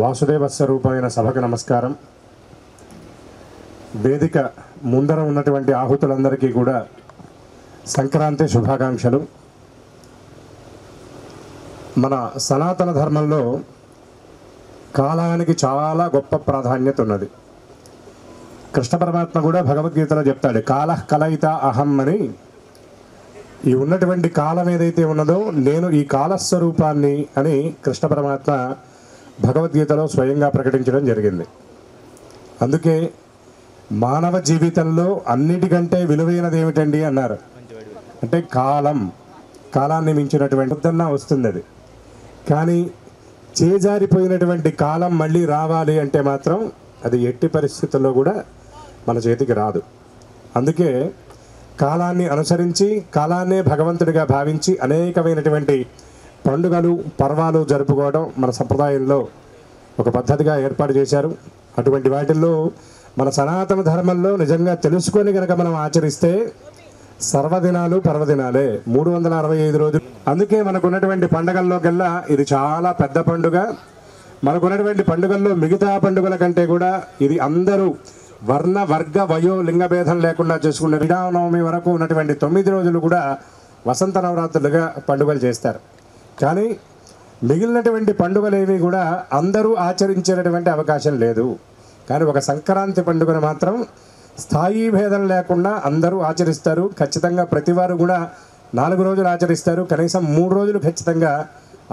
వాసుదేవ స్వరూపమైన సభకు నమస్కారం. వేదిక ముందర ఉన్నటువంటి ఆహుతులందరికీ కూడా సంక్రాంతి శుభాకాంక్షలు. మన సనాతన ధర్మంలో కాలానికి చాలా గొప్ప ప్రాధాన్యత ఉన్నది. కృష్ణ పరమాత్మ కూడా భగవద్గీతలో చెప్తాడు, కాలః కలయిత అహం అని. ఈ ఉన్నటువంటి కాలం ఏదైతే ఉన్నదో నేను ఈ కాలస్వరూపాన్ని అని కృష్ణ పరమాత్మ భగవద్గీతలో స్వయంగా ప్రకటించడం జరిగింది. అందుకే మానవ జీవితంలో అన్నిటికంటే విలువైనది ఏమిటండి అన్నారు అంటే కాలాన్ని మించినటువంటి వద్దన్నా వస్తుంది అది. కానీ చేజారిపోయినటువంటి కాలం మళ్ళీ రావాలి అంటే మాత్రం అది ఎట్టి పరిస్థితుల్లో కూడా మన చేతికి రాదు. అందుకే కాలాన్ని అనుసరించి కాలాన్నే భగవంతుడిగా భావించి అనేకమైనటువంటి పండుగలు పర్వాలు జరుపుకోవడం మన సంప్రదాయంలో ఒక పద్ధతిగా ఏర్పాటు చేశారు. అటువంటి వాటిల్లో మన సనాతన ధర్మంలో నిజంగా తెలుసుకొని కనుక మనం ఆచరిస్తే సర్వదినాలు పర్వదినాలే, 365 రోజులు. అందుకే మనకున్నటువంటి పండుగల్లోకెల్లా ఇది చాలా పెద్ద పండుగ. మనకున్నటువంటి పండుగల్లో మిగతా పండుగల కంటే కూడా ఇది అందరూ వర్ణ వర్గ వయో లింగ భేదం లేకుండా చేసుకునే శ్రీరామనవమి వరకు ఉన్నటువంటి 9 రోజులు కూడా వసంత నవరాత్రులుగా పండుగలు చేస్తారు. కానీ మిగిలినటువంటి పండుగలేవి కూడా అందరూ ఆచరించేటటువంటి అవకాశం లేదు. కానీ ఒక సంక్రాంతి పండుగను మాత్రం స్థాయి భేదం లేకుండా అందరూ ఆచరిస్తారు. ఖచ్చితంగా ప్రతివారు కూడా 4 రోజులు ఆచరిస్తారు, కనీసం 3 రోజులు ఖచ్చితంగా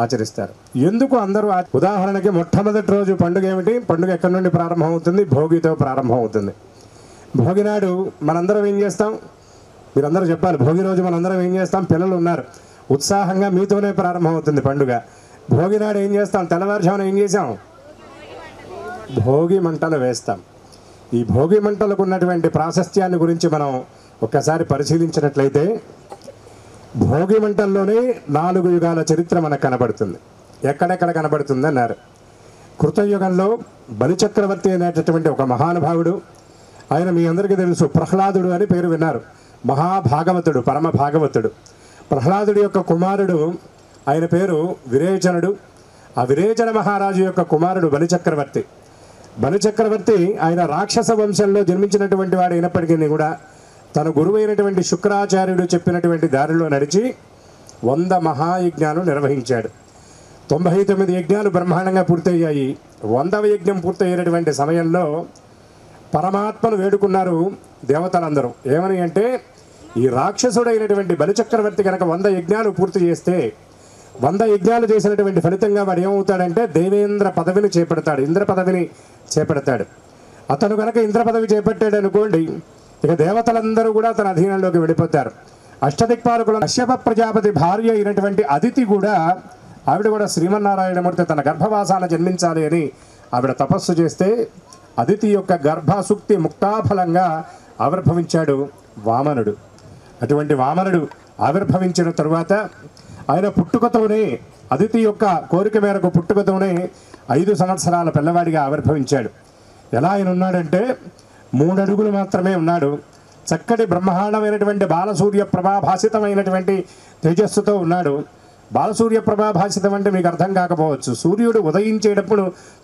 ఆచరిస్తారు. ఎందుకు అందరూ ఉదాహరణకి మొట్టమొదటి రోజు పండుగ ఏమిటి? పండుగ ఎక్కడి నుండి ప్రారంభం అవుతుంది? భోగితో ప్రారంభం అవుతుంది. భోగి నాడు మనందరం ఏం చేస్తాం? మీరందరూ చెప్పాలి. భోగి రోజు మనందరం ఏం చేస్తాం? పిల్లలు ఉన్నారు, ఉత్సాహంగా మీతోనే ప్రారంభం అవుతుంది పండుగ. భోగి నాడు ఏం చేస్తాం? తెల్లవారుజామున ఏం చేసాం? భోగి మంటలు వేస్తాం. ఈ భోగి మంటలకు ఉన్నటువంటి ప్రాశస్త్యాన్ని గురించి మనం ఒక్కసారి పరిశీలించినట్లయితే భోగి మంటల్లోనే 4 యుగాల చరిత్ర మనకు కనబడుతుంది. ఎక్కడెక్కడ కనబడుతుంది అన్నారు. కృతయుగంలో బలిచక్రవర్తి అనేటటువంటి ఒక మహానుభావుడు, ఆయన మీ అందరికీ తెలుసు, ప్రహ్లాదుడు అని పేరు విన్నారు. మహాభాగవతుడు, పరమ భాగవతుడు. ప్రహ్లాదుడి యొక్క కుమారుడు, ఆయన పేరు విరేచనుడు. ఆ విరేచన మహారాజు యొక్క కుమారుడు బలిచక్రవర్తి. బలిచక్రవర్తి ఆయన రాక్షస వంశంలో జన్మించినటువంటి వాడు అయినప్పటికీ కూడా తన గురువైనటువంటి శుక్రాచార్యుడు చెప్పినటువంటి దారిలో నడిచి 100 మహాయజ్ఞాలు నిర్వహించాడు. 99 యజ్ఞాలు బ్రహ్మాండంగా పూర్తయ్యాయి. 100వ యజ్ఞం పూర్తయ్యేటటువంటి సమయంలో పరమాత్మను వేడుకున్నారు దేవతలందరూ. ఏమని అంటే, ఈ రాక్షసుడైనటువంటి బలిచక్రవర్తి కనుక 100 యజ్ఞాలు పూర్తి చేస్తే 100 యజ్ఞాలు చేసినటువంటి ఫలితంగా వాడు ఏమవుతాడంటే దేవేంద్ర పదవిని చేపడతాడు, ఇంద్ర పదవిని చేపడతాడు. అతను కనుక ఇంద్ర పదవి చేపట్టాడు అనుకోండి, ఇక దేవతలందరూ కూడా తన అధీనంలోకి వెళ్ళిపోతారు. అష్టదిక్పాలకుల కశ్యప ప్రజాపతి భార్య అయినటువంటి అదితి కూడా, ఆవిడ కూడా శ్రీమన్నారాయణమూర్తి తన గర్భవాసాన జన్మించాలి అని ఆవిడ తపస్సు చేస్తే అదితి యొక్క గర్భసుక్తి ముక్తాఫలంగా ఆవిర్భవించాడు వామనుడు. అటువంటి వామనుడు ఆవిర్భవించిన తరువాత ఆయన పుట్టుకతోనే, అదితి యొక్క కోరిక మేరకు పుట్టుకతోనే 5 సంవత్సరాల పిల్లవాడిగా ఆవిర్భవించాడు. ఎలా ఆయన ఉన్నాడంటే 3 అడుగులు మాత్రమే ఉన్నాడు. చక్కటి బ్రహ్మాండమైనటువంటి బాలసూర్య ప్రభాభాసితమైనటువంటి తేజస్సుతో ఉన్నాడు. బాలసూర్య ప్రభాభాసితం అంటే మీకు అర్థం కాకపోవచ్చు. సూర్యుడు ఉదయించేటప్పుడు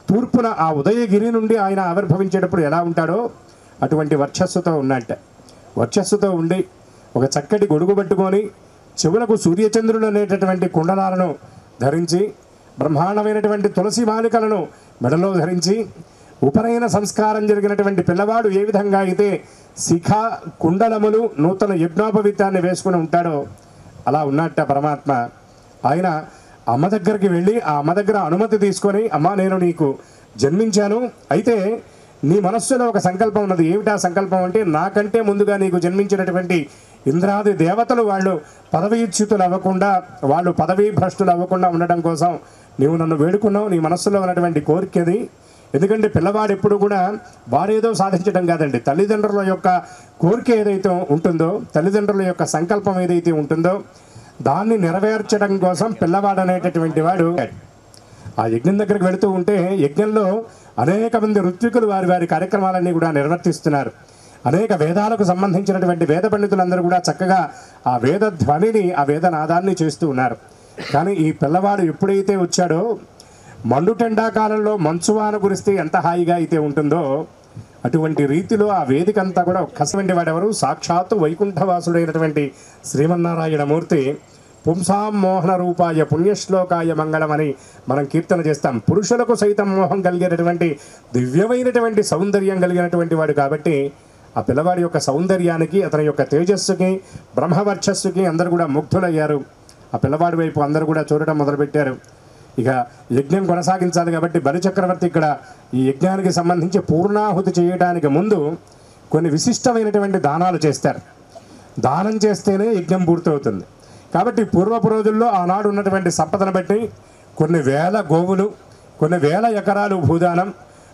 తూర్పున ఆ ఉదయగిరి నుండి ఆయన ఆవిర్భవించేటప్పుడు ఎలా ఉంటాడో అటువంటి వర్చస్సుతో ఉన్నట్ట. వర్చస్సుతో ఉండి ఒక చక్కటి గొడుగు పట్టుకొని చెవులకు సూర్యచంద్రులు అనేటటువంటి కుండలాలను ధరించి, బ్రహ్మాండమైనటువంటి తులసి మాలికలను మెడలో ధరించి, ఉపనయన సంస్కారం జరిగినటువంటి పిల్లవాడు ఏ విధంగా అయితే శిఖ కుండలములు నూతన యజ్ఞోపవీతాన్ని వేసుకుని ఉంటాడో అలా ఉన్నట్ట పరమాత్మ. ఆయన అమ్మ దగ్గరికి వెళ్ళి ఆ అమ్మ దగ్గర అనుమతి తీసుకొని, అమ్మ నేను నీకు జన్మించాను, అయితే నీ మనస్సులో ఒక సంకల్పం ఉన్నది. ఏమిటా సంకల్పం అంటే, నాకంటే ముందుగా నీకు జన్మించినటువంటి ఇంద్రాది దేవతలు వాళ్ళు పదవీచ్యుతులు అవ్వకుండా, వాళ్ళు పదవీ భ్రష్టులు అవ్వకుండా ఉండడం కోసం నీవు నన్ను వేడుకున్నావు. నీ మనస్సులో ఉన్నటువంటి కోరికది. ఎందుకంటే పిల్లవాడు ఎప్పుడు కూడా వాడేదో సాధించడం కాదండి, తల్లిదండ్రుల యొక్క కోరిక ఏదైతే ఉంటుందో, తల్లిదండ్రుల యొక్క సంకల్పం ఏదైతే ఉంటుందో దాన్ని నెరవేర్చడం కోసం పిల్లవాడు అనేటటువంటి వాడు ఆ యజ్ఞం దగ్గరికి వెళుతూ ఉంటే, యజ్ఞంలో అనేక మంది ఋత్వికులు వారి వారి కార్యక్రమాలన్నీ కూడా నిర్వర్తిస్తున్నారు. అనేక వేదాలకు సంబంధించినటువంటి వేద పండితులందరూ కూడా చక్కగా ఆ వేద ధ్వనిని, ఆ వేదనాదాన్ని చేస్తూ ఉన్నారు. కానీ ఈ పిల్లవాడు ఎప్పుడైతే వచ్చాడో మండుటెండాకాలంలో మంచువాన కురిస్తే ఎంత హాయిగా అయితే ఉంటుందో అటువంటి రీతిలో ఆ వేదిక అంతా కూడా ఒక్కసమండి వాడెవరు సాక్షాత్తు వైకుంఠవాసుడైనటువంటి శ్రీమన్నారాయణమూర్తి పుంసాం మోహన రూపాయ పుణ్యశ్లోకాయ మంగళం అని మనం కీర్తన చేస్తాం. పురుషులకు సైతం మోహం కలిగేటటువంటి దివ్యమైనటువంటి సౌందర్యం కలిగినటువంటి వాడు కాబట్టి ఆ పిల్లవాడి యొక్క సౌందర్యానికి అతని యొక్క తేజస్సుకి బ్రహ్మవర్చస్సుకి అందరూ కూడా ముగ్ధులయ్యారు. ఆ పిల్లవాడి వైపు అందరూ కూడా చూడటం మొదలుపెట్టారు. ఇక యజ్ఞం కొనసాగించాలి కాబట్టి బలిచక్రవర్తి ఇక్కడ ఈ యజ్ఞానికి సంబంధించి పూర్ణాహుతి చేయడానికి ముందు కొన్ని విశిష్టమైనటువంటి దానాలు చేస్తారు. దానం చేస్తేనే యజ్ఞం పూర్తవుతుంది కాబట్టి పూర్వపు రోజుల్లో ఆనాడు ఉన్నటువంటి సంపదను బట్టి కొన్ని వేల గోవులు, కొన్ని వేల ఎకరాలు భూదానం,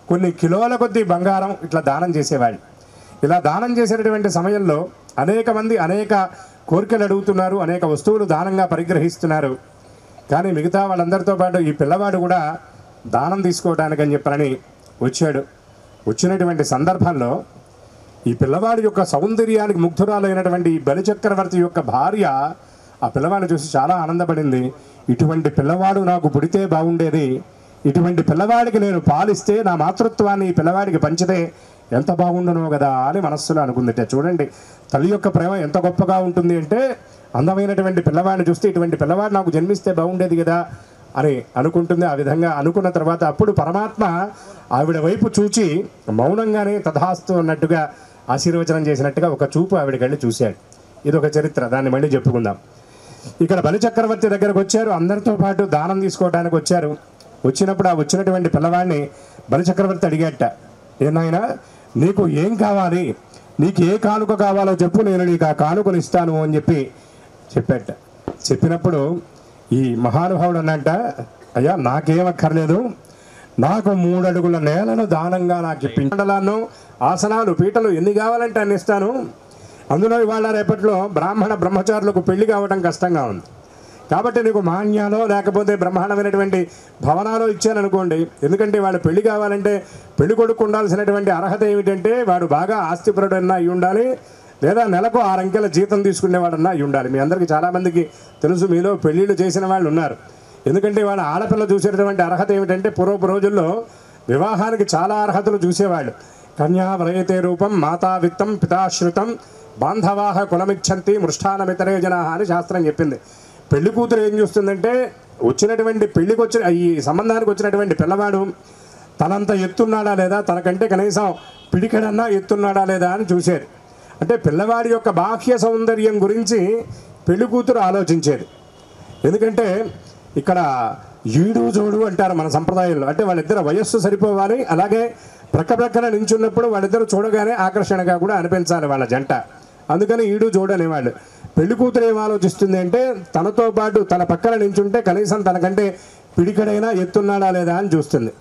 కొన్ని కిలోల కొద్దీ బంగారం ఇట్లా దానం చేసేవాళ్ళు. ఇలా దానం చేసేటటువంటి సమయంలో అనేక మంది అనేక కోరికలు అడుగుతున్నారు, అనేక వస్తువులు దానంగా పరిగ్రహిస్తున్నారు. కానీ మిగతా వాళ్ళందరితో పాటు ఈ పిల్లవాడు కూడా దానం తీసుకోవడానికని చెప్పని వచ్చాడు. వచ్చినటువంటి సందర్భంలో ఈ పిల్లవాడి యొక్క సౌందర్యానికి ముగ్ధురాలైనటువంటి ఈ బలిచక్రవర్తి యొక్క భార్య ఆ పిల్లవాడిని చూసి చాలా ఆనందపడింది. ఇటువంటి పిల్లవాడు నాకు పుడితే బాగుండేది, ఇటువంటి పిల్లవాడికి నేను పాలిస్తే నా మాతృత్వాన్ని ఈ పిల్లవాడికి పంచితే ఎంత బాగుండునో కదా అని మనస్సులో అనుకుందిట. చూడండి తల్లి యొక్క ప్రేమ ఎంత గొప్పగా ఉంటుంది అంటే అందమైనటువంటి పిల్లవాడిని చూస్తే ఇటువంటి పిల్లవాడు నాకు జన్మిస్తే బాగుండేది కదా అని అనుకుంటుంది. ఆ విధంగా అనుకున్న తర్వాత అప్పుడు పరమాత్మ ఆవిడ వైపు చూచి మౌనంగానే తథాస్తు అన్నట్టుగా ఆశీర్వచనం చేసినట్టుగా ఒక చూపు ఆవిడకి వెళ్ళి చూశాడు. ఇది ఒక చరిత్ర, దాన్ని మళ్ళీ చెప్పుకుందాం. ఇక్కడ బలిచక్రవర్తి దగ్గరకు వచ్చారు, అందరితో పాటు దానం తీసుకోవడానికి వచ్చారు. వచ్చినప్పుడు ఆ వచ్చినటువంటి పిల్లవాడిని బలిచక్రవర్తి అడిగాట, ఏనాయనా నీకు ఏం కావాలి, నీకు ఏ కానుక కావాలో చెప్పు, నేను నీకు ఆ కానుకను ఇస్తాను అని చెప్పాట. చెప్పినప్పుడు ఈ మహానుభావుడు అన్నట్ట, అయ్యా నాకేం అక్కర్లేదు, నాకు 3 అడుగుల నేలను దానంగా నాకు మండలాన్ని ఆసనాలు పీటలు ఎన్ని కావాలంటే అన్ని ఇస్తాను. అందులో ఇవాళ రేపట్లో బ్రహ్మచారులకు పెళ్లి కావడం కష్టంగా ఉంది కాబట్టి నీకు మాన్యాలో లేకపోతే బ్రహ్మాండమైనటువంటి భవనాలు ఇచ్చాననుకోండి. ఎందుకంటే వాళ్ళు పెళ్లి కావాలంటే పెళ్లి కొడుకు ఉండాల్సినటువంటి అర్హత ఏమిటంటే వాడు బాగా ఆస్తిపరుడన్నా అయి ఉండాలి, లేదా నెలకు 6 అంకెల జీతం తీసుకునేవాడన్నా అయి ఉండాలి. మీ అందరికీ చాలామందికి తెలుసు, మీలో పెళ్ళిళ్ళు చేసిన వాళ్ళు ఉన్నారు. ఎందుకంటే వాళ్ళ ఆడపిల్ల చూసేటటువంటి అర్హత ఏమిటంటే పూర్వపు రోజుల్లో వివాహానికి చాలా అర్హతలు చూసేవాళ్ళు. కన్యా వ్రయతే రూపం మాతా విత్తం పితాశ్రుతం బాంధవాహ కులమిచ్చంతి మృష్టానమితరే జనా అని శాస్త్రం చెప్పింది. పెళ్లి కూతురు ఏం చూస్తుందంటే వచ్చినటువంటి పెళ్లికి వచ్చిన ఈ సంబంధానికి వచ్చినటువంటి పిల్లవాడు తనంత ఎత్తున్నాడా లేదా, తనకంటే కనీసం పిడికడన్నా ఎత్తున్నాడా లేదా అని చూసేది. అంటే పిల్లవాడి యొక్క బాహ్య సౌందర్యం గురించి పెళ్లి కూతురు ఆలోచించేది. ఎందుకంటే ఇక్కడ ఈడు జోడు అంటారు మన సంప్రదాయంలో, అంటే వాళ్ళిద్దరు వయస్సు సరిపోవాలి, అలాగే ప్రక్కన నించున్నప్పుడు వాళ్ళిద్దరు చూడగానే ఆకర్షణగా కూడా అనిపించాలి వాళ్ళ జంట. అందుకని ఈడు జోడు అనేవాళ్ళు. పెళ్లి కూతురు ఏం ఆలోచిస్తుంది అంటే తనతో పాటు తన పక్కన నించుంటే కనీసం తనకంటే పిడికడైనా ఎత్తున్నాడా లేదా అని చూస్తుంది.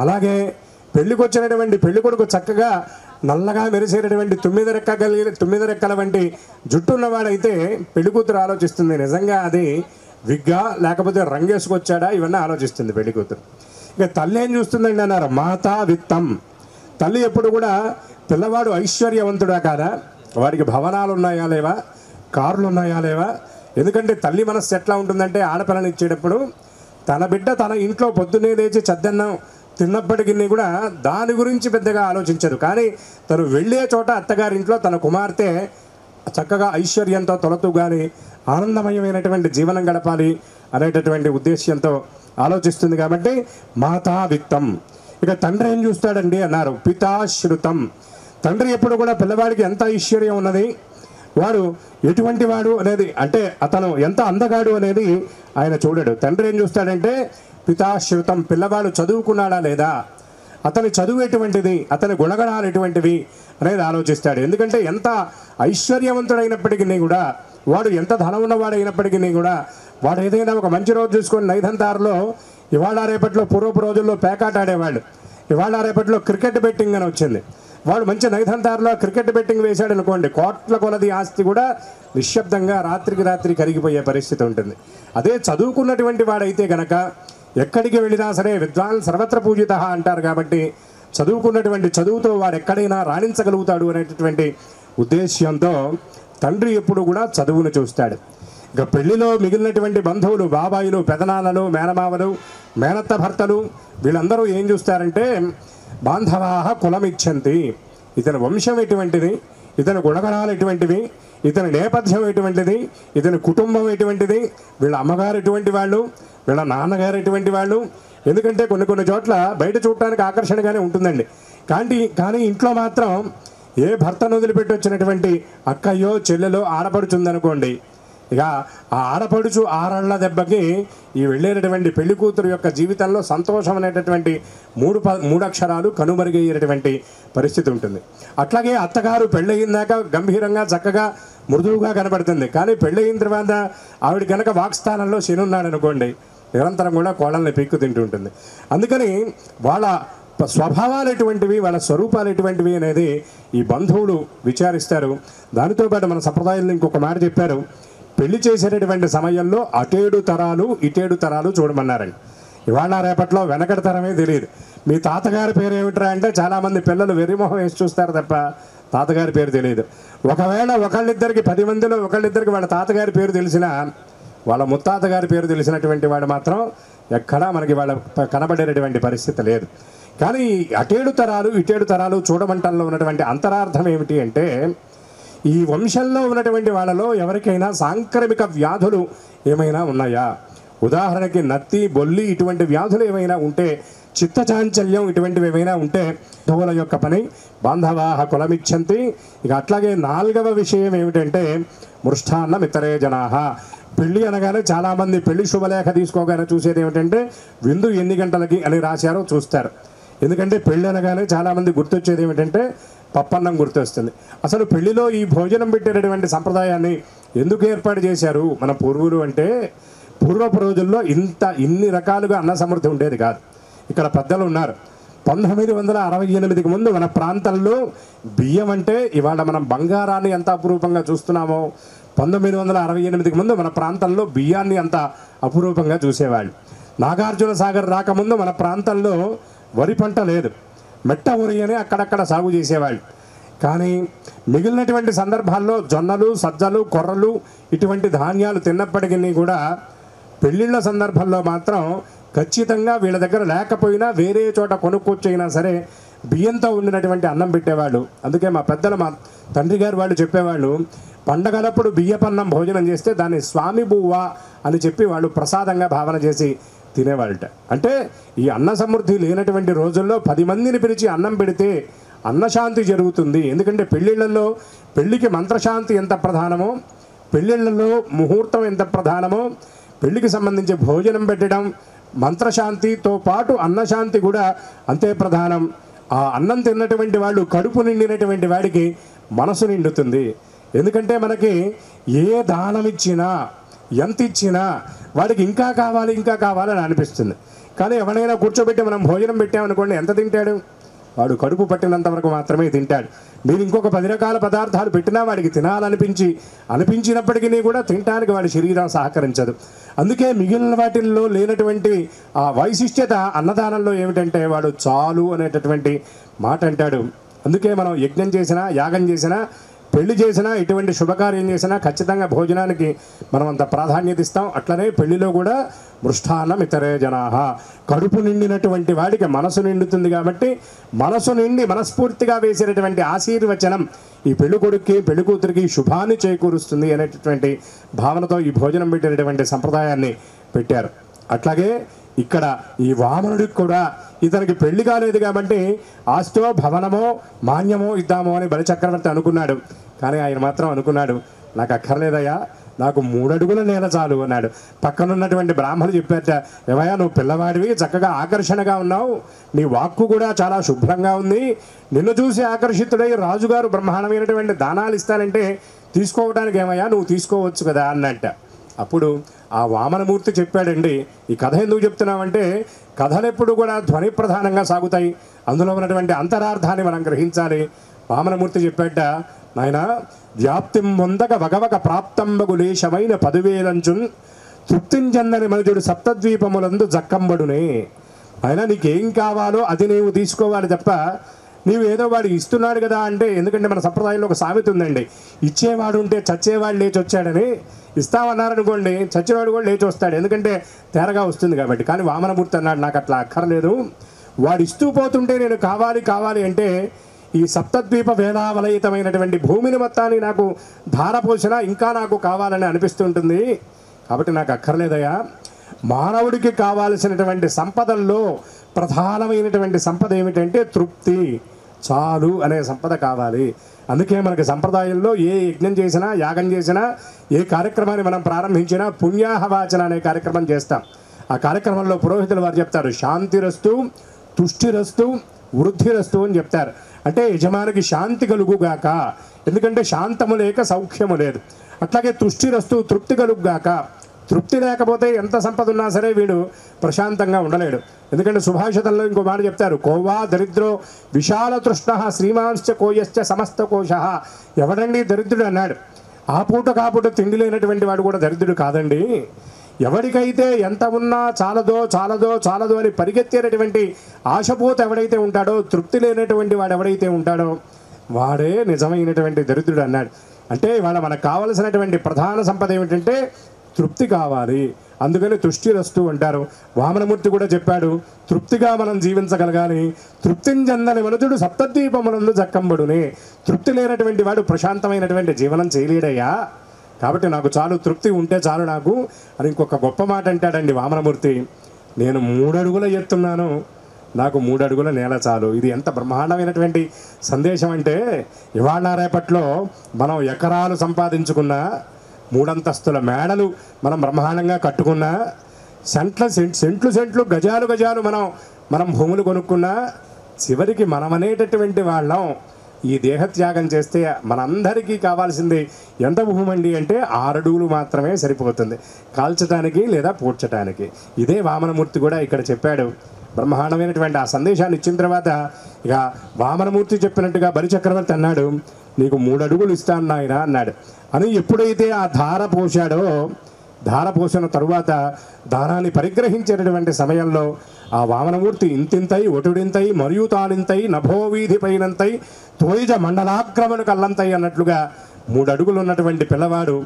అలాగే పెళ్లికి వచ్చినటువంటి పెళ్లి కొడుకు చక్కగా నల్లగా మెరిసేటటువంటి 9 రెక్కల వంటి జుట్టు ఉన్నవాడైతే పెళ్లి కూతురు ఆలోచిస్తుంది నిజంగా అది విగ్గా లేకపోతే రంగేసుకొచ్చాడా ఇవన్నీ ఆలోచిస్తుంది పెళ్లి కూతురు. ఇక తల్లి ఏం చూస్తుందండి అన్నారు, మాతా విత్తం. తల్లి ఎప్పుడు కూడా పిల్లవాడు ఐశ్వర్యవంతుడా కాదా, వాడికి భవనాలు ఉన్నాయా లేవా, కార్లు ఉన్నాయా లేవా. ఎందుకంటే తల్లి మనస్సు ఎట్లా ఉంటుందంటే ఆడపిల్లని ఇచ్చేటప్పుడు తన బిడ్డ తన ఇంట్లో పొద్దున్నే లేచి చద్దన్నం తిన్నప్పటికీ కూడా దాని గురించి పెద్దగా ఆలోచించదు. కానీ తను వెళ్ళే చోట అత్తగారింట్లో తన కుమార్తె చక్కగా ఐశ్వర్యంతో తొలతూగాలి, ఆనందమయమైనటువంటి జీవనం గడపాలి అనేటటువంటి ఉద్దేశ్యంతో ఆలోచిస్తుంది. కాబట్టి మాతా విత్తం. ఇక తండ్రి ఏం చూస్తాడండి అన్నారు, పితాశ్రుతం. తండ్రి ఎప్పుడు కూడా పిల్లవాడికి ఎంత ఐశ్వర్యం ఉన్నది, వాడు ఎటువంటి వాడు అనేది, అంటే అతను ఎంత అందగాడు అనేది ఆయన చూడడు. తండ్రి ఏం చూస్తాడంటే పితాశ్రుతం, పిల్లవాడు చదువుకున్నాడా లేదా, అతని చదువు ఎటువంటిది, అతని గుణగణాలు ఎటువంటివి అనేది ఆలోచిస్తాడు. ఎందుకంటే ఎంత ఐశ్వర్యవంతుడైనప్పటికీ కూడా, వాడు ఎంత ధనం ఉన్నవాడైనప్పటికీ కూడా, వాడు ఏదైనా ఒక మంచి రోజు చూసుకొని నైదంతారులో ఇవాళ రేపట్లో పూర్వపు రోజుల్లో పేకాట ఆడేవాళ్ళు, ఇవాళ రేపట్లో క్రికెట్ బెట్టింగ్ అని వచ్చింది. వాడు మంచి నైదంతారులో క్రికెట్ బెట్టింగ్ వేశాడు అనుకోండి, కోట్ల కొలది ఆస్తి కూడా నిశ్శబ్దంగా రాత్రికి రాత్రి కరిగిపోయే పరిస్థితి ఉంటుంది. అదే చదువుకున్నటువంటి వాడైతే గనక ఎక్కడికి వెళ్ళినా సరే విద్వాన్ సర్వత్ర పూజిత అంటారు. కాబట్టి చదువుకున్నటువంటి చదువుతో వాడు ఎక్కడైనా రాణించగలుగుతాడు అనేటటువంటి ఉద్దేశ్యంతో తండ్రి ఎప్పుడు కూడా చదువును చూస్తాడు. ఇక పెళ్లిలో మిగిలినటువంటి బంధువులు, బాబాయిలు, పెదనాన్నలు, మేనమామలు, మేనత్త భర్తలు వీళ్ళందరూ ఏం చూస్తారంటే బాంధవాహ కులమిచ్చంతి, ఇతని వంశం ఎటువంటిది, ఇతని గుణగణాలు ఎటువంటివి, ఇతని నేపథ్యం ఎటువంటిది, ఇతని కుటుంబం ఎటువంటిది, వీళ్ళ అమ్మగారు ఎటువంటి వాళ్ళు, వీళ్ళ నాన్నగారు ఎటువంటి వాళ్ళు. ఎందుకంటే కొన్ని చోట్ల బయట చూడటానికి ఆకర్షణగానే ఉంటుందండి, కానీ ఇంట్లో మాత్రం ఏ భర్తను వదిలిపెట్టి వచ్చినటువంటి అక్కయ్యో చెల్లెలో ఆడపడుచుందనుకోండి, ఇక ఆ ఆడపడుచు ఆరళ్ళ దెబ్బకి ఈ వెళ్ళేటటువంటి పెళ్లి కూతురు యొక్క జీవితంలో సంతోషం అనేటటువంటి మూడు అక్షరాలు కనుమరుగయ్యేటటువంటి పరిస్థితి ఉంటుంది. అట్లాగే అత్తగారు పెళ్ళయిందాక గంభీరంగా చక్కగా మృదువుగా కనబడుతుంది, కానీ పెళ్ళయిన తర్వాత ఆవిడ కనుక వాక్స్థానంలో శని ఉన్నాడు అనుకోండి, నిరంతరం కూడా కోళ్ళని పీక్కు తింటూ ఉంటుంది. అందుకని వాళ్ళ స్వభావాలు ఎటువంటివి, వాళ్ళ స్వరూపాలు ఎటువంటివి అనేది ఈ బంధువులు విచారిస్తారు. దానితో పాటు మన సంప్రదాయంలో ఇంకొక మాట చెప్పారు, పెళ్లి చేసేటటువంటి సమయంలో అటేడు తరాలు ఇటేడు తరాలు చూడమన్నారండి. ఇవాళ రేపట్లో వెనకటి తరమే తెలియదు. మీ తాతగారి పేరు ఏమిట్రా అంటే చాలామంది పిల్లలు వెర్రిమొహం వేసి చూస్తారు తప్ప తాతగారి పేరు తెలియదు. ఒకవేళ ఒకళ్ళిద్దరికి 10 మందిలో ఒకళ్ళిద్దరికి వాళ్ళ తాతగారి పేరు తెలిసినా వాళ్ళ ముత్తాతగారి పేరు తెలిసినటువంటి వాడు మాత్రం ఎక్కడా మనకి వాళ్ళ కనబడేటటువంటి పరిస్థితి లేదు. కానీ అటేడు తరాలు ఇటేడు తరాలు చూడమంటంలో ఉన్నటువంటి అంతరార్థం ఏమిటి అంటే, ఈ వంశంలో ఉన్నటువంటి వాళ్ళలో ఎవరికైనా సాంక్రమిక వ్యాధులు ఏమైనా ఉన్నాయా, ఉదాహరణకి నత్తి బొల్లి ఇటువంటి వ్యాధులు ఏమైనా ఉంటే, చిత్తచాంచల్యం ఇటువంటివి ఏమైనా ఉంటే ధోల యొక్క పని బాంధవాహ కులమిచ్చంతి. ఇక అట్లాగే 4వ విషయం ఏమిటంటే మృష్టాన్నం ఇతరే జనాహ. పెళ్ళి అనగానే చాలామంది పెళ్లి శుభలేఖ తీసుకోగానే చూసేది ఏమిటంటే విందు ఎన్ని గంటలకి అని రాశారో చూస్తారు. ఎందుకంటే పెళ్ళి అనగానే చాలామంది గుర్తొచ్చేది ఏమిటంటే పప్పన్నం గుర్తొస్తుంది. అసలు పెళ్లిలో ఈ భోజనం పెట్టేటటువంటి సంప్రదాయాన్ని ఎందుకు ఏర్పాటు చేశారు మన పూర్వులు అంటే, పూర్వపు రోజుల్లో ఇన్ని రకాలుగా అన్న సమృద్ధి ఉండేది కాదు. ఇక్కడ పెద్దలు ఉన్నారు. 1968కి ముందు మన ప్రాంతంలో బియ్యం అంటే ఇవాళ మనం బంగారాన్ని ఎంత అపురూపంగా చూస్తున్నామో, 1968కి ముందు మన ప్రాంతంలో బియ్యాన్ని అంత అపురూపంగా చూసేవాళ్ళు. నాగార్జున సాగర్ రాకముందు మన ప్రాంతంలో వరి పంట లేదు, మెట్ట వరి అని అక్కడక్కడ సాగు చేసేవాళ్ళు. కానీ మిగిలినటువంటి సందర్భాల్లో జొన్నలు సజ్జలు కొర్రలు ఇటువంటి ధాన్యాలు తిన్నప్పటికీ కూడా పెళ్ళిళ్ళ సందర్భంలో మాత్రం ఖచ్చితంగా వీళ్ళ దగ్గర లేకపోయినా వేరే చోట కొనుక్కొచ్చైనా సరే బియ్యంతో ఉండినటువంటి అన్నం పెట్టేవాళ్ళు. అందుకే మా పెద్దలు, మా తండ్రి గారు వాళ్ళు చెప్పేవాళ్ళు, పండగలప్పుడు బియ్యపన్నం భోజనం చేస్తే దాన్ని స్వామి బువ్వ అని చెప్పి వాళ్ళు ప్రసాదంగా భావన చేసి తినేవాళ్ళట. అంటే ఈ అన్న సమృద్ధి లేనటువంటి రోజుల్లో 10 మందిని పిలిచి అన్నం పెడితే అన్నశాంతి జరుగుతుంది. ఎందుకంటే పెళ్ళిళ్ళల్లో పెళ్ళికి మంత్రశాంతి ఎంత ప్రధానమో, పెళ్ళిళ్ళల్లో ముహూర్తం ఎంత ప్రధానమో, పెళ్ళికి సంబంధించి భోజనం పెట్టడం మంత్రశాంతితో పాటు అన్నశాంతి కూడా అంతే ప్రధానం. ఆ అన్నం తిన్నటువంటి వాళ్ళు కడుపు నిండినటువంటి వాడికి మనసు నిండుతుంది. ఎందుకంటే మనకి ఏ దానం ఇచ్చినా ఎంత ఇచ్చినా వాడికి ఇంకా కావాలని అనిపిస్తుంది. కానీ ఎవరైనా కూర్చోబెట్టి మనం భోజనం పెట్టామనుకోండి, ఎంత తింటాడు? వాడు కడుపు పట్టినంత వరకు మాత్రమే తింటాడు. మీరు ఇంకొక 10 రకాల పదార్థాలు పెట్టినా వాడికి అనిపించినప్పటికీ కూడా తినడానికి వాడి శరీరం సహకరించదు. అందుకే మిగిలిన వాటిల్లో లేనటువంటి ఆ వైశిష్ట్యత అన్నదానంలో ఏమిటంటే వాడు చాలు అనేటటువంటి మాట అంటాడు. అందుకే మనం యజ్ఞం చేసినా యాగం చేసినా పెళ్లి చేసినా ఇటువంటి శుభకార్యం చేసినా ఖచ్చితంగా భోజనానికి మనం అంత ప్రాధాన్యత ఇస్తాం. అట్లనే పెళ్లిలో కూడా మృష్టాన్నం ఇతరే జనాహ, కడుపు నిండినటువంటి వాడికి మనసు నిండుతుంది. కాబట్టి మనసు నిండి మనస్ఫూర్తిగా వేసేటటువంటి ఆశీర్వచనం ఈ పెళ్లి కొడుక్కి పెళ్లి కూతురికి శుభాన్ని చేకూరుస్తుంది అనేటటువంటి భావనతో ఈ భోజనం పెట్టేటటువంటి సంప్రదాయాన్ని పెట్టారు. అట్లాగే ఇక్కడ ఈ వామనుడికి కూడా ఇతనికి పెళ్లి కాలేదు కాబట్టి ఆస్తో భవనమో మాన్యమో ఇద్దామో అని బలిచక్రవర్తి అనుకున్నాడు. కానీ ఆయన మాత్రం అనుకున్నాడు, నాకు అక్కర్లేదయ్యా, నాకు 3 అడుగుల నేల చాలు అన్నాడు. పక్కనున్నటువంటి బ్రాహ్మణులు చెప్పారట, ఏమయ్యా నువ్వు పిల్లవాడివి, చక్కగా ఆకర్షణగా ఉన్నావు, నీ వాక్కు కూడా చాలా శుభ్రంగా ఉంది, నిన్ను చూసి ఆకర్షితుడై రాజుగారు బ్రహ్మాండమైనటువంటి దానాలు ఇస్తానంటే తీసుకోవడానికి ఏమయ్యా నువ్వు తీసుకోవచ్చు కదా అన్నట్ట. అప్పుడు ఆ వామనమూర్తి చెప్పాడండి, ఈ కథ ఎందుకు చెప్తున్నామంటే కథలు ఎప్పుడు కూడా ధ్వని ప్రధానంగా సాగుతాయి, అందులో ఉన్నటువంటి అంతరార్థాన్ని మనం గ్రహించాలి. వామనమూర్తి చెప్పాట, నాయన వ్యాప్తిం పొందక వగవక ప్రాప్తంబగులేశమైన 10,000 తృప్తించందని మనుజుడు సప్తద్వీపములందు జక్కంబడునే. ఆయన నీకేం కావాలో అది నీవు తీసుకోవాలి తప్ప నీవు ఏదో వాడు ఇస్తున్నాడు కదా అంటే, ఎందుకంటే మన సంప్రదాయంలో ఒక సామెత ఉందండి, ఇచ్చేవాడు ఉంటే చచ్చేవాడు లేచి వచ్చాడని. ఇస్తామన్నారనుకోండి చచ్చినవాడు కూడా లేచి వస్తాడు, ఎందుకంటే తేరగా వస్తుంది కాబట్టి. కానీ వామనమూర్తి అన్నాడు నాకు అట్లా అక్కర్లేదు, వాడు ఇస్తూ పోతుంటే నేను కావాలి కావాలి అంటే ఈ సప్తద్వీప వేలావలయితమైనటువంటి భూమిని మొత్తాన్ని నాకు ధారపోసినా ఇంకా నాకు కావాలని అనిపిస్తుంటుంది, కాబట్టి నాకు అక్కర్లేదయ్యా. మానవుడికి కావాల్సినటువంటి సంపదల్లో ప్రధానమైనటువంటి సంపద ఏమిటంటే తృప్తి, చాలు అనే సంపద కావాలి. అందుకే మనకి సంప్రదాయంలో ఏ యజ్ఞం చేసినా యాగం చేసినా ఏ కార్యక్రమాన్ని మనం ప్రారంభించినా పుణ్యాహవాచన అనే కార్యక్రమం చేస్తాం. ఆ కార్యక్రమంలో పురోహితులు వారు చెప్తారు శాంతిరస్తు తుష్టిరస్తు వృద్ధిరస్తు అని చెప్తారు. అంటే యజమానికి శాంతి కలుగుగాక, ఎందుకంటే శాంతము లేక సౌఖ్యము లేదు. అట్లాగే తుష్టిరస్తు తృప్తి కలుగుగాక, తృప్తి లేకపోతే ఎంత సంపద ఉన్నా సరే వీడు ప్రశాంతంగా ఉండలేడు. ఎందుకంటే సుభాషితంలో ఇంకో మాట చెప్తారు, కోవా దరిద్రో విశాల తృష్ణ శ్రీమాంశ్చ కోయశ్చ సమస్త కోశ. ఎవడండి దరిద్రుడు అన్నాడు. ఆ పూట కాపుట తిండి లేనటువంటి వాడు కూడా దరిద్రుడు కాదండి. ఎవరికైతే ఎంత ఉన్నా చాలదో చాలదో చాలదో అని పరిగెత్తేటటువంటి ఆశపోత ఎవడైతే ఉంటాడో, తృప్తి లేనటువంటి వాడు ఎవడైతే ఉంటాడో వాడే నిజమైనటువంటి దరిద్రుడు అన్నాడు. అంటే ఇవాళ మనకు కావలసినటువంటి ప్రధాన సంపద ఏమిటంటే తృప్తి కావాలి. అందుకని తుష్టిరస్తు అంటారు. వామనమూర్తి కూడా చెప్పాడు తృప్తిగా మనం జీవించగలగాలి. తృప్తిని చెందని మనుజుడు సప్తద్వీపములందు జక్కంబడునే. తృప్తి లేనటువంటి వాడు ప్రశాంతమైనటువంటి జీవనం చేయలేడయ్యా, కాబట్టి నాకు చాలు, తృప్తి ఉంటే చాలు నాకు అని ఇంకొక గొప్ప మాట అంటాడండి వామనమూర్తి. నేను 3 అడుగుల ఎత్తున్నాను, నాకు 3 అడుగుల నేల చాలు. ఇది ఎంత బ్రహ్మాండమైనటువంటి సందేశం అంటే ఇవాళ రేపట్లో మనం ఎకరాలు సంపాదించుకున్నా, 3 అంతస్తుల మేడలు మనం బ్రహ్మాండంగా కట్టుకున్నా, సెంట్లు గజాలు గజాలు మనం భూములు కొనుక్కున్నా, చివరికి మనం అనేటటువంటి వాళ్ళం ఈ దేహత్యాగం చేస్తే మనందరికీ కావాల్సింది ఎంత భూమి అండి అంటే 6 అడుగులు మాత్రమే సరిపోతుంది కాల్చడానికి లేదా పూడ్చడానికి. ఇదే వామనమూర్తి కూడా ఇక్కడ చెప్పాడు. బ్రహ్మాండమైనటువంటి ఆ సందేశాన్ని ఇచ్చిన తర్వాత ఇక వామనమూర్తి చెప్పినట్టుగా బలిచక్రవర్తి అన్నాడు, నీకు 3 అడుగులు ఇస్తాను నాయన అన్నాడు. అని ఎప్పుడైతే ఆ ధార పోశాడో, ధార పోసిన తరువాత దానాన్ని పరిగ్రహించేటటువంటి సమయంలో ఆ వామనమూర్తి ఇంతింతై ఒటుడింతై మరియు తానింతై నభోవీధి పైనంతై తోయిజ మండలాక్రమణ కల్లంతై అన్నట్లుగా 3 అడుగులు ఉన్నటువంటి పిల్లవాడు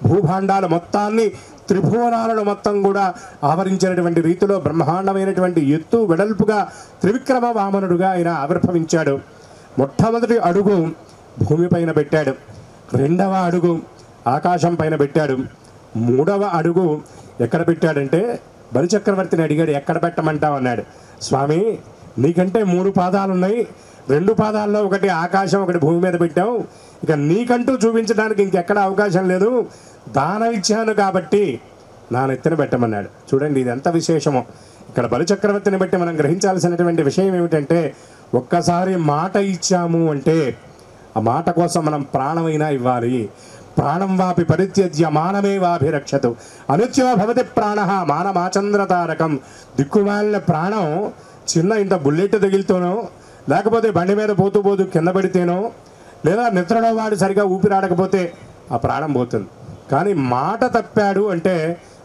భూభాండాల మొత్తాన్ని త్రిభువనాలను మొత్తం కూడా ఆవరించినటువంటి రీతిలో బ్రహ్మాండమైనటువంటి ఎత్తు వెడల్పుగా త్రివిక్రమ వామనుడుగా ఆయన ఆవిర్భవించాడు. మొట్టమొదటి అడుగు భూమిపైన పెట్టాడు, 2వ అడుగు ఆకాశం పైన పెట్టాడు, 3వ అడుగు ఎక్కడ పెట్టాడంటే బలిచక్రవర్తిని అడిగాడు, ఎక్కడ పెట్టమంటావు అన్నాడు. స్వామి నీకంటే 3 పాదాలు ఉన్నాయి, 2 పాదాల్లో ఒకటి ఆకాశం ఒకటి భూమి మీద పెట్టావు, ఇక నీకంటూ చూపించడానికి ఇంకెక్కడ అవకాశం లేదు, దానం ఇచ్చాను కాబట్టి నా నెత్తిన పెట్టమన్నాడు. చూడండి ఇది ఎంత విశేషమో. ఇక్కడ బలిచక్రవర్తిని బట్టి మనం గ్రహించాల్సినటువంటి విషయం ఏమిటంటే ఒక్కసారి మాట ఇచ్చాము అంటే ఆ మాట కోసం మనం ప్రాణమైనా ఇవ్వాలి. ప్రాణం వాపి పరిత్యజ్య మానమే వాభిరక్షతు అనుత్యవ భవతి ప్రాణ మానమాచంద్రతారకం. దిక్కుమాలిన ప్రాణం చిన్న ఇంత బుల్లెట్ తగిలితోనో, లేకపోతే బండి మీద పోతూ పోతూ కింద పడితేనో, లేదా నిద్రలో వాడు సరిగా ఊపిరాడకపోతే ఆ ప్రాణం పోతుంది. కానీ మాట తప్పాడు అంటే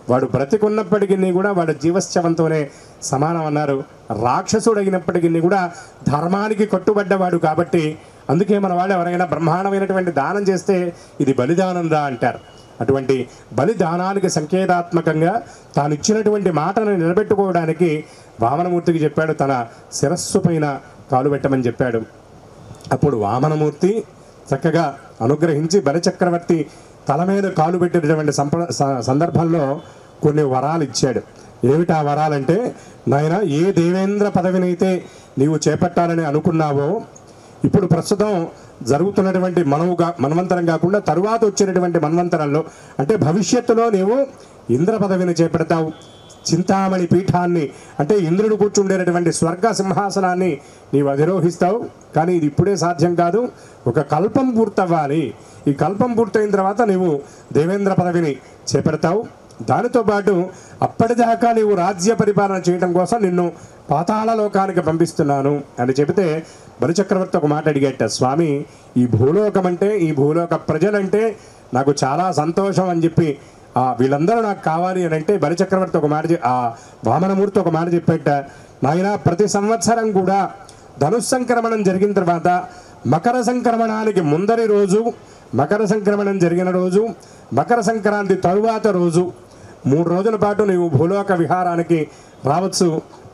వాడు బ్రతికున్నప్పటికీ కూడా వాడు జీవశ్చవంతోనే సమానం అన్నారు. రాక్షసుడు అయినప్పటికీ కూడా ధర్మానికి కట్టుబడ్డవాడు కాబట్టి అందుకే మన వాళ్ళు ఎవరైనా బ్రహ్మాండమైనటువంటి దానం చేస్తే ఇది బలిదానం రా అంటారు. అటువంటి బలిదానానికి సంకేతాత్మకంగా తాను ఇచ్చినటువంటి మాటను నిలబెట్టుకోవడానికి వామనమూర్తికి చెప్పాడు, తన శిరస్సు పైన కాలు పెట్టమని చెప్పాడు. అప్పుడు వామనమూర్తి చక్కగా అనుగ్రహించి బలిచక్రవర్తి తల మీద కాలు పెట్టినటువంటి సందర్భంలో కొన్ని వరాలు ఇచ్చాడు. ఏమిటి ఆ వరాలంటే, నాయన ఏ దేవేంద్ర పదవినైతే నీవు చేపట్టాలని అనుకున్నావో ఇప్పుడు ప్రస్తుతం జరుగుతున్నటువంటి మన్వంతరం కాకుండా తరువాత వచ్చినటువంటి మన్వంతరంలో అంటే భవిష్యత్తులో నీవు ఇంద్ర పదవిని చేపడతావు, చింతామణి పీఠాన్ని అంటే ఇంద్రుడు కూర్చుండేటటువంటి స్వర్గ సింహాసనాన్ని నీవు అధిరోహిస్తావు. కానీ ఇది ఇప్పుడే సాధ్యం కాదు, ఒక కల్పం పూర్తవ్వాలి. ఈ కల్పం పూర్తయిన తర్వాత నీవు దేవేంద్ర పదవిని చేపడతావు. దానితో పాటు అప్పటిదాకా నీవు రాజ్య పరిపాలన చేయడం కోసం నిన్ను పాతాళ లోకానికి పంపిస్తున్నాను అని చెబితే బలిచక్రవర్తి ఒక మాట అడిగేట, స్వామి ఈ భూలోకం అంటే ఈ భూలోక ప్రజలంటే నాకు చాలా సంతోషం అని చెప్పి వీళ్ళందరూ నాకు కావాలి అని అంటే బలిచక్రవర్తి ఒక మాట వామనమూర్తి ఒక మాట చెప్పేట, నాయన ప్రతి సంవత్సరం కూడా ధనుస్సంక్రమణం జరిగిన తర్వాత మకర సంక్రమణానికి ముందరి రోజు, మకర సంక్రమణం జరిగిన రోజు, మకర సంక్రాంతి తరువాత రోజు 3 రోజుల పాటు నీవు భూలోక విహారానికి రావచ్చు.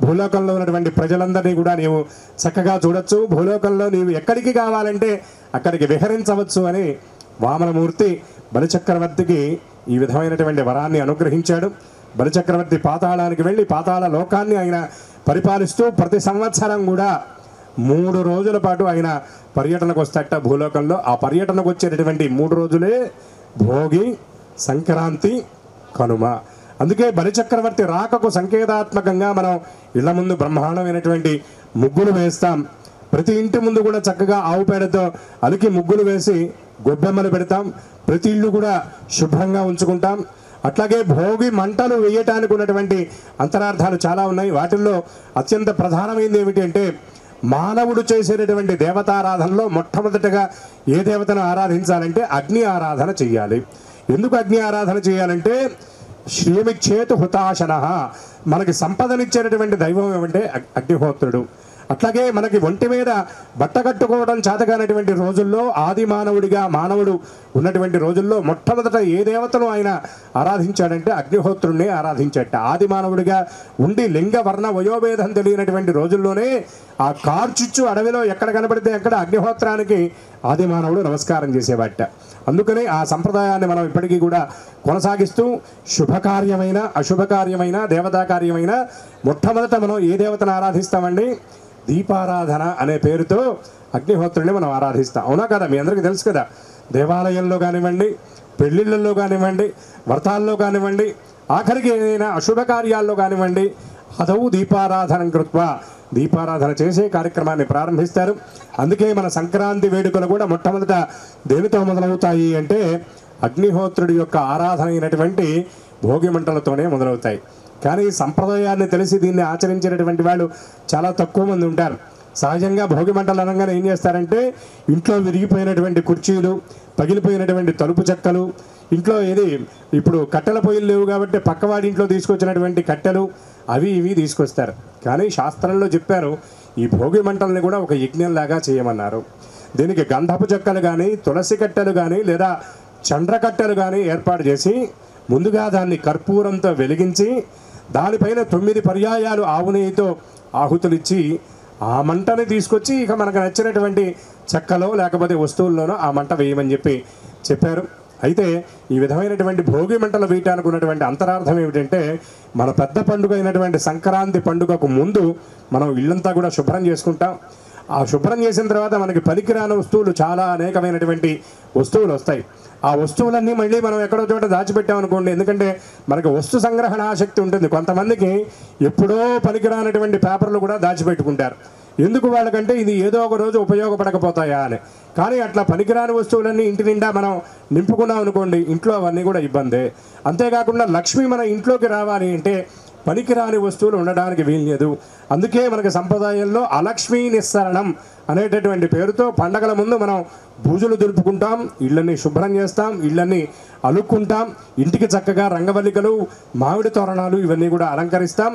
భూలోకంలో ఉన్నటువంటి ప్రజలందరినీ కూడా నీవు చక్కగా చూడొచ్చు. భూలోకంలో నీవు ఎక్కడికి కావాలంటే అక్కడికి విహరించవచ్చు అని వామనమూర్తి బలిచక్రవర్తికి ఈ విధమైనటువంటి వరాన్ని అనుగ్రహించాడు. బలిచక్రవర్తి పాతాళానికి వెళ్ళి పాతాళ లోకాన్ని ఆయన పరిపాలిస్తూ ప్రతి సంవత్సరం కూడా 3 రోజుల పాటు ఆయన పర్యటనకు వస్తాట భూలోకంలో. ఆ పర్యటనకు వచ్చేటటువంటి 3 రోజులే భోగి, సంక్రాంతి, కనుమ. అందుకే బలిచక్రవర్తి రాకకు సంకేతాత్మకంగా మనం ఇళ్ల ముందు బ్రహ్మాండమైనటువంటి ముగ్గులు వేస్తాం. ప్రతి ఇంటి ముందు కూడా చక్కగా ఆవు పేడతో అలికి ముగ్గులు వేసి గొబ్బెమ్మలు పెడతాం. ప్రతి ఇల్లు కూడా శుభ్రంగా ఉంచుకుంటాం. అట్లాగే భోగి మంటలు వేయటానికి ఉన్నటువంటి అంతరార్థాలు చాలా ఉన్నాయి. వాటిల్లో అత్యంత ప్రధానమైనది ఏమిటి అంటే, మానవుడు చేసేటటువంటి దేవతారాధనలో మొట్టమొదటిగా ఏ దేవతను ఆరాధించాలంటే అగ్ని ఆరాధన చెయ్యాలి. ఎందుకు అగ్ని ఆరాధన చేయాలంటే, శ్రీమిచ్చేతు హుతాశన, మనకి సంపదనిచ్చేటటువంటి దైవం ఏమంటే అగ్నిహోత్రుడు. అట్లాగే మనకి ఒంటి మీద బట్ట కట్టుకోవడం చేతగానటువంటి రోజుల్లో, ఆది మానవుడిగా మానవుడు ఉన్నటువంటి రోజుల్లో మొట్టమొదట ఏ దేవతను ఆయన ఆరాధించాడంటే అగ్నిహోత్రుడిని ఆరాధించాట. ఆది మానవుడిగా ఉండి లింగ వర్ణ వయోభేదం తెలియనటువంటి రోజుల్లోనే ఆ కార్చిచ్చు అడవిలో ఎక్కడ కనబడితే అక్కడ అగ్నిహోత్రానికి ఆది మానవుడు నమస్కారం చేసేవాట. అందుకని ఆ సంప్రదాయాన్ని మనం ఇప్పటికీ కూడా కొనసాగిస్తూ శుభకార్యమైన అశుభకార్యమైన దేవతాకార్యమైన మొట్టమొదట మనం ఏ దేవతను ఆరాధిస్తామండి? దీపారాధన అనే పేరుతో అగ్నిహోత్రుడిని మనం ఆరాధిస్తాం. అవునా కదా? మీ అందరికీ తెలుసు కదా. దేవాలయంలో కానివ్వండి, పెళ్ళిళ్ళల్లో కానివ్వండి, వ్రతాల్లో కానివ్వండి, ఆఖరికి ఏదైనా అశుభ కార్యాల్లో కానివ్వండి, అదౌ దీపారాధనం కృత్వ, దీపారాధన చేసే కార్యక్రమాన్ని ప్రారంభిస్తారు. అందుకే మన సంక్రాంతి వేడుకలు కూడా మొట్టమొదట దేనితో మొదలవుతాయి అంటే అగ్నిహోత్రుడి యొక్క ఆరాధన అయినటువంటి భోగి మంటలతోనే మొదలవుతాయి. కానీ సంప్రదాయాన్ని తెలిసి దీన్ని ఆచరించేటటువంటి వాళ్ళు చాలా తక్కువ మంది ఉంటారు. సహజంగా భోగి మంటలు అనగానే ఏం చేస్తారంటే, ఇంట్లో విరిగిపోయినటువంటి కుర్చీలు, పగిలిపోయినటువంటి తలుపు చెక్కలు, ఇంట్లో ఇప్పుడు కట్టెల పొయ్యిలు లేవు కాబట్టి పక్కవాడి ఇంట్లో తీసుకొచ్చినటువంటి కట్టెలు అవి ఇవి తీసుకొస్తారు. కానీ శాస్త్రంలో చెప్పారు, ఈ భోగి మంటల్ని కూడా ఒక యజ్ఞంలాగా చేయమన్నారు. దీనికి గంధపు చెక్కలు కానీ, తులసి కట్టెలు కానీ, లేదా చండ్ర కట్టెలు కానీ ఏర్పాటు చేసి ముందుగా దాన్ని కర్పూరంతో వెలిగించి దానిపైన 9 పర్యాయాలు ఆవు నెయ్యితో ఆహుతులిచ్చి ఆ మంటని తీసుకొచ్చి ఇక మనకు నచ్చినటువంటి చెక్కలో లేకపోతే వస్తువుల్లోనో ఆ మంట వేయమని చెప్పారు. అయితే ఈ విధమైనటువంటి భోగి మంటలు వేయటానికి ఉన్నటువంటి అంతరార్థం ఏమిటంటే, మన పెద్ద పండుగ అయినటువంటి సంక్రాంతి పండుగకు ముందు మనం ఇల్లంతా కూడా శుభ్రం చేసుకుంటాం. ఆ శుభ్రం చేసిన తర్వాత మనకి పనికిరాని వస్తువులు చాలా అనేకమైనటువంటి వస్తువులు వస్తాయి. ఆ వస్తువులన్నీ మళ్ళీ మనం ఎక్కడో చోట దాచిపెట్టామనుకోండి, ఎందుకంటే మనకు వస్తు సంగ్రహణ ఆసక్తి ఉంటుంది. కొంతమందికి ఎప్పుడో పనికిరానటువంటి పేపర్లు కూడా దాచిపెట్టుకుంటారు. ఎందుకు? వాళ్ళకంటే ఇది ఏదో ఒక రోజు ఉపయోగపడకపోతాయా అని. కానీ అట్లా పనికిరాని వస్తువులన్నీ ఇంటి నిండా మనం నింపుకున్నాం అనుకోండి, ఇంట్లో అవన్నీ కూడా ఇబ్బందే. అంతేకాకుండా లక్ష్మి మన ఇంట్లోకి రావాలి అంటే పనికిరాని వస్తువులు ఉండడానికి వీల్లేదు. అందుకే మనకి సంప్రదాయంలో అలక్ష్మీ నిస్సరణం అనేటటువంటి పేరుతో పండగల ముందు మనం పూజలు దులుపుకుంటాం, ఇళ్ళని శుభ్రం చేస్తాం, ఇళ్ళని అలుక్కుంటాం, ఇంటికి చక్కగా రంగవల్లికలు, మామిడి తోరణాలు ఇవన్నీ కూడా అలంకరిస్తాం.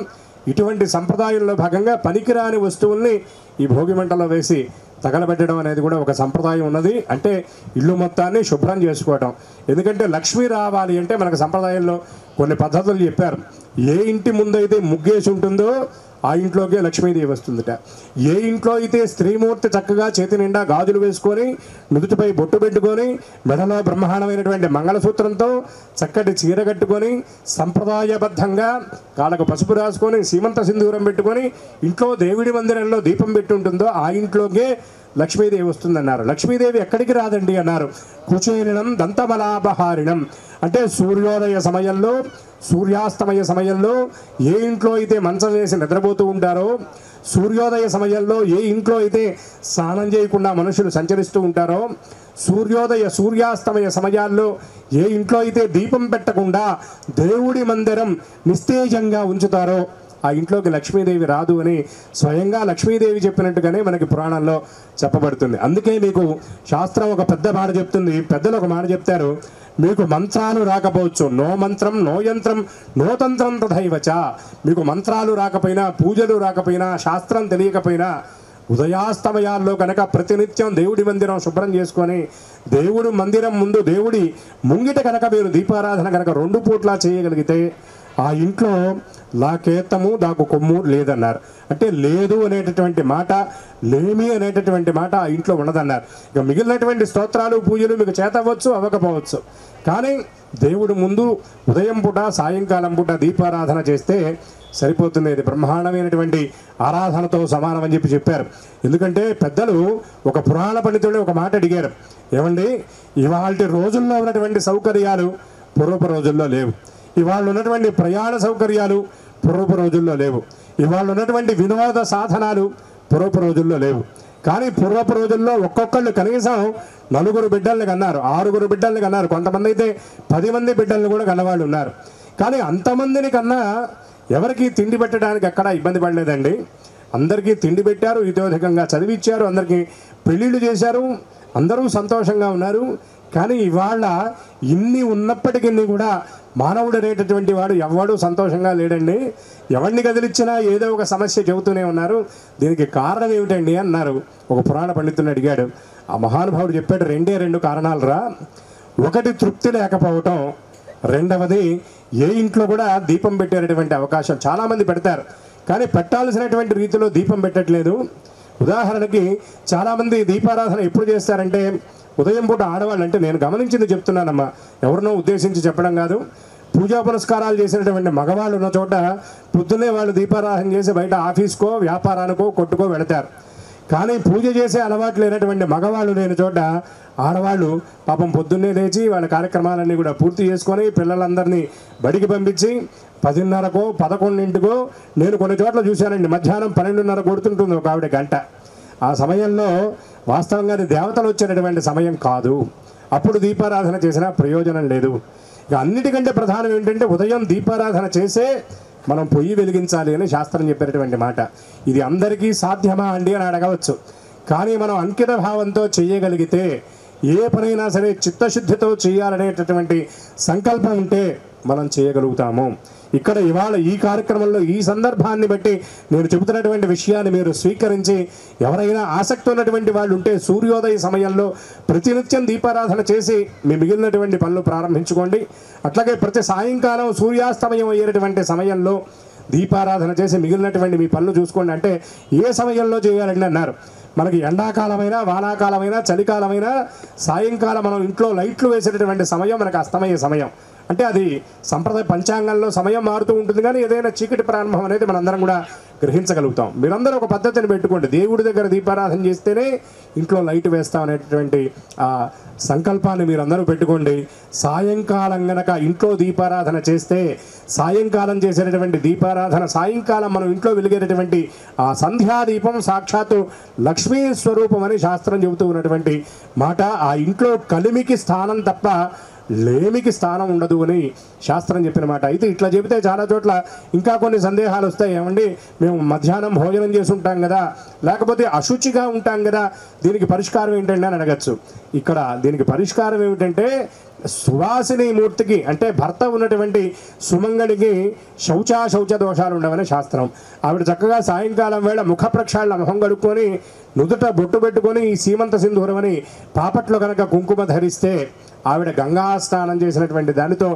ఇటువంటి సంప్రదాయంలో భాగంగా పనికిరాని వస్తువుల్ని ఈ భోగి మంటలో వేసి తగలబెట్టడం అనేది కూడా ఒక సంప్రదాయం ఉన్నది. అంటే ఇల్లు మొత్తాన్ని శుభ్రం చేసుకోవటం. ఎందుకంటే లక్ష్మి రావాలి అంటే మనకు సంప్రదాయంలో కొన్ని పద్ధతులు చెప్పారు. ఏ ఇంటి ముందైతే ముగ్గేసి ఉంటుందో ఆ ఇంట్లోకే లక్ష్మీదేవి వస్తుందట. ఏ ఇంట్లో అయితే స్త్రీమూర్తి చక్కగా చేతి నిండా గాజులు వేసుకొని, నుదుటిపై బొట్టు పెట్టుకొని, మెడలో బ్రహ్మాండమైనటువంటి మంగళసూత్రంతో చక్కటి చీర కట్టుకొని, సంప్రదాయబద్ధంగా కాళ్ళకు పసుపు రాసుకొని, సీమంత సింధూరం పెట్టుకొని ఇంట్లో దేవుడి మందిరంలో దీపం పెట్టి ఉంటుందో ఆ ఇంట్లోకే లక్ష్మీదేవి వస్తుందన్నారు. లక్ష్మీదేవి ఎక్కడికి రాదండి అన్నారు. కుచేరిణం దంతమలాపహారిణం, అంటే సూర్యోదయ సమయంలో, సూర్యాస్తమయ సమయంలో ఏ ఇంట్లో అయితే మంచం వేసి నిద్రపోతూ ఉంటారో, సూర్యోదయ సమయంలో ఏ ఇంట్లో అయితే స్నానం చేయకుండా మనుషులు సంచరిస్తూ ఉంటారో, సూర్యోదయ సూర్యాస్తమయ సమయాల్లో ఏ ఇంట్లో అయితే దీపం పెట్టకుండా దేవుడి మందిరం నిస్తేజంగా ఉంచుతారో ఆ ఇంట్లోకి లక్ష్మీదేవి రాదు అని స్వయంగా లక్ష్మీదేవి చెప్పినట్టుగానే మనకి పురాణంలో చెప్పబడుతుంది. అందుకే మీకు శాస్త్రం ఒక పెద్ద మాట చెప్తుంది. పెద్దలు ఒక మాట చెప్తారు, మీకు మంత్రాలు రాకపోవచ్చు, నో మంత్రం నో యంత్రం నో తంత్రం తథైవచ. మీకు మంత్రాలు రాకపోయినా, పూజలు రాకపోయినా, శాస్త్రం తెలియకపోయినా, ఉదయాస్తమయాల్లో కనుక ప్రతినిత్యం దేవుడి మందిరం శుభ్రం చేసుకొని దేవుడి మందిరం ముందు దేవుడి ముంగిట కనుక మీరు దీపారాధన కనుక 2 పూట్లా చేయగలిగితే ఆ ఇంట్లో లాకేతము దాకు కొమ్ము లేదన్నారు. అంటే లేదు అనేటటువంటి మాట, లేమి అనేటటువంటి మాట ఆ ఇంట్లో ఉండదన్నారు. ఇక మిగిలినటువంటి స్తోత్రాలు పూజలు మీకు చేతవచ్చు అవ్వకపోవచ్చు, కానీ దేవుడు ముందు ఉదయం పూట సాయంకాలం పూట దీపారాధన చేస్తే సరిపోతుంది. ఇది బ్రహ్మాండమైనటువంటి ఆరాధనతో సమానం అని చెప్పారు. ఎందుకంటే పెద్దలు ఒక పురాణ పండితుడు ఒక మాట అడిగారు, ఏమండి ఇవాళ రోజుల్లో ఉన్నటువంటి సౌకర్యాలు పూర్వపు రోజుల్లో లేవు, ఇవాళ ఉన్నటువంటి ప్రయాణ సౌకర్యాలు పూర్వపు రోజుల్లో లేవు, ఇవాళ ఉన్నటువంటి వినోద సాధనాలు పూర్వపు రోజుల్లో లేవు. కానీ పూర్వపు రోజుల్లో ఒక్కొక్కళ్ళు కనీసం 4 బిడ్డల్ని కన్నారు, 6 బిడ్డల్ని కన్నారు, కొంతమంది అయితే 10 మంది బిడ్డల్ని కూడా కన్నవాళ్ళు ఉన్నారు. కానీ అంతమందిని కన్నా ఎవరికి తిండి పెట్టడానికి ఎక్కడా ఇబ్బంది పడలేదండి. అందరికీ తిండి పెట్టారు, హితోధికంగా చదివిచ్చారు, అందరికీ పెళ్ళిళ్ళు చేశారు, అందరూ సంతోషంగా ఉన్నారు. కానీ ఇవాళ ఇన్ని ఉన్నప్పటికీ కూడా మానవుడు అనేటటువంటి వాడు ఎవడూ సంతోషంగా లేడండి. ఎవరిని కదిలిచ్చినా ఏదో ఒక సమస్య చెబుతూనే ఉన్నారు. దీనికి కారణం ఏమిటండి అన్నారు. ఒక పురాణ పండితుని అడిగాడు. ఆ మహానుభావుడు చెప్పాడు, 2 కారణాలు రా. ఒకటి తృప్తి లేకపోవటం, రెండవది ఏ ఇంట్లో కూడా దీపం పెట్టేటటువంటి అవకాశం. చాలామంది పెడతారు కానీ పెట్టాల్సినటువంటి రీతిలో దీపం పెట్టట్లేదు. ఉదాహరణకి చాలామంది దీపారాధన ఎప్పుడు చేస్తారంటే ఉదయం పూట ఆడవాళ్ళు, అంటే నేను గమనించింది చెప్తున్నానమ్మా, ఎవరినో ఉద్దేశించి చెప్పడం కాదు. పూజా పునస్కారాలు చేసినటువంటి మగవాళ్ళు ఉన్న చోట పొద్దున్నే వాళ్ళు దీపారాధన చేసి బయట ఆఫీస్కో వ్యాపారానికో కొట్టుకో వెళతారు. కానీ పూజ చేసే అలవాటు లేనటువంటి మగవాళ్ళు లేని చోట ఆడవాళ్ళు పాపం పొద్దున్నే లేచి వాళ్ళ కార్యక్రమాలన్నీ కూడా పూర్తి చేసుకొని పిల్లలందరినీ బడికి పంపించి 10:30కో 11కో, నేను కొన్ని చోట్ల చూశానండి మధ్యాహ్నం 12:30 కొడుతుంటుంది ఒక ఆవిడ గంట. ఆ సమయంలో వాస్తవంగా దేవతలు వచ్చేటటువంటి సమయం కాదు, అప్పుడు దీపారాధన చేసినా ప్రయోజనం లేదు. ఇక అన్నిటికంటే ప్రధానం ఏంటంటే ఉదయం దీపారాధన చేసే మనం పొయ్యి వెలిగించాలి అని శాస్త్రం చెప్పేటటువంటి మాట. ఇది అందరికీ సాధ్యమా అండి అని అడగవచ్చు. కానీ మనం అంకిత భావంతో చేయగలిగితే ఏ పనైనా సరే చిత్తశుద్ధితో చేయాలనేటటువంటి సంకల్పం ఉంటే మనం చేయగలుగుతాము. ఇక్కడ ఇవాళ ఈ కార్యక్రమంలో ఈ సందర్భాన్ని బట్టి నేను చెబుతున్నటువంటి విషయాన్ని మీరు స్వీకరించి ఎవరైనా ఆసక్తి ఉన్నటువంటి వాళ్ళు ఉంటే సూర్యోదయ సమయంలో ప్రతినిత్యం దీపారాధన చేసి మీ మిగిలినటువంటి పనులు ప్రారంభించుకోండి. అట్లాగే ప్రతి సాయంకాలం సూర్యాస్తమయం అయ్యేటటువంటి సమయంలో దీపారాధన చేసి మిగిలినటువంటి మీ పనులు చూసుకోండి. అంటే ఏ సమయంలో చేయాలండి అన్నారు. మనకి ఎండాకాలమైనా వానాకాలమైనా చలికాలమైనా సాయంకాలం మనం ఇంట్లో లైట్లు వేసేటటువంటి సమయం మనకు అస్తమయ్యే సమయం. అంటే అది సంప్రదాయ పంచాంగంలో సమయం మారుతూ ఉంటుంది, కానీ ఏదైనా చీకటి ప్రారంభం అనేది మనందరం కూడా గ్రహించగలుగుతాం. మీరందరూ ఒక పద్ధతిని పెట్టుకోండి, దేవుడి దగ్గర దీపారాధన చేస్తేనే ఇంట్లో లైట్ వేస్తాం అనేటటువంటి ఆ సంకల్పాన్ని మీరందరూ పెట్టుకోండి. సాయంకాలం గనక ఇంట్లో దీపారాధన చేస్తే సాయంకాలం చేసేటటువంటి దీపారాధన, సాయంకాలం మనం ఇంట్లో వెలిగేటటువంటి ఆ సంధ్యాదీపం సాక్షాత్తు లక్ష్మీ స్వరూపం అని శాస్త్రం చెబుతూ ఉన్నటువంటి మాట. ఆ ఇంట్లో కలిమికి స్థానం తప్ప లేమికి స్థానం ఉండదు అని శాస్త్రం చెప్పిన మాట. అయితే ఇట్లా చెబితే చాలా చోట్ల ఇంకా కొన్ని సందేహాలు వస్తాయి. ఏమండి మేము మధ్యాహ్నం భోజనం చేసి ఉంటాం కదా, లేకపోతే అశుచిగా ఉంటాం కదా, దీనికి పరిష్కారం ఏంటండి అని అడగచ్చు. ఇక్కడ దీనికి పరిష్కారం ఏమిటంటే సువాసిని మూర్తికి, అంటే భర్త ఉన్నటువంటి సుమంగళికి శౌచ దోషాలు ఉండవని శాస్త్రం. ఆవిడ చక్కగా సాయంకాలం వేళ ముఖ ప్రక్షాళన మొహం కడుక్కొని నుదుట బొట్టు పెట్టుకొని ఈ సీమంత సింధూరం అని పాపట్లో కనుక కుంకుమ ధరిస్తే ఆవిడ గంగా స్నానం చేసినటువంటి దానితో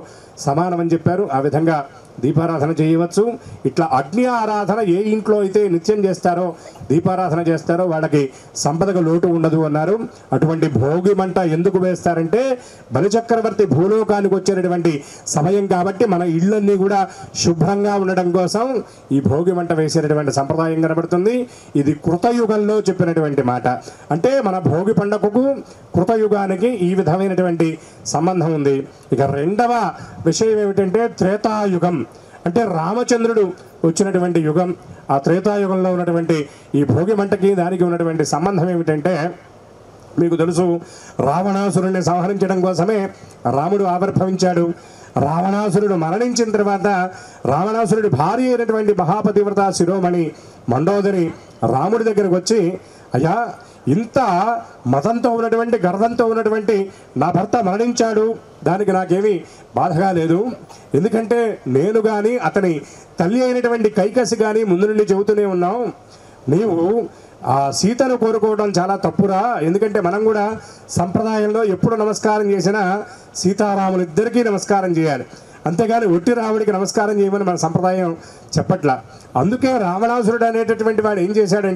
సమానమని చెప్పారు. ఆ విధంగా దీపారాధన చేయవచ్చు. ఇట్లా అగ్ని ఆరాధన ఏ ఇంట్లో అయితే నిత్యం చేస్తారో దీపారాధన చేస్తారో వాళ్ళకి సంపదకు లోటు ఉండదు అన్నారు. అటువంటి భోగి మంట ఎందుకు వేస్తారంటే బలిచక్రవర్తి భూలోకానికి వచ్చేటటువంటి సమయం కాబట్టి మన ఇళ్ళన్నీ కూడా శుభ్రంగా ఉండడం కోసం ఈ భోగి మంట వేసేటటువంటి సంప్రదాయం కనబడుతుంది. ఇది కృతయుగంలో చెప్పినటువంటి మాట. అంటే మన భోగి పండుగకు కృతయుగానికి ఈ విధమైనటువంటి సంబంధం ఉంది. ఇక రెండవ విషయం ఏమిటంటే త్రేతాయుగం, అంటే రామచంద్రుడు వచ్చినటువంటి యుగం. ఆ త్రేతాయుగంలో ఉన్నటువంటి ఈ భోగి మంటకి దానికి ఉన్నటువంటి సంబంధం ఏమిటంటే మీకు తెలుసు, రావణాసురుడిని సంహరించడం కోసమే రాముడు ఆవిర్భవించాడు. రావణాసురుడు మరణించిన తర్వాత రావణాసురుడి భార్య అయినటువంటి మహాపతివ్రత శిరోమణి మండోదరి రాముడి దగ్గరకు వచ్చి, అయ్యా ఇంత మతంతో ఉన్నటువంటి గర్వంతో ఉన్నటువంటి నా భర్త మరణించాడు, దానికి నాకేమీ బాధగా లేదు. ఎందుకంటే నేను కానీ అతని తల్లి అయినటువంటి కైకసి కానీ ముందు నుండి చెబుతూనే ఉన్నాం, నీవు ఆ సీతను కోరుకోవడం చాలా తప్పురా, ఎందుకంటే మనం కూడా సంప్రదాయంలో ఎప్పుడు నమస్కారం చేసినా సీతారాములు ఇద్దరికీ నమస్కారం చేయాలి, అంతేగాని ఒట్టి రాముడికి నమస్కారం చేయమని మన సంప్రదాయం చెప్పట్లా. అందుకే రావణాసురుడు అనేటటువంటి వాడు ఏం చేశాడంటే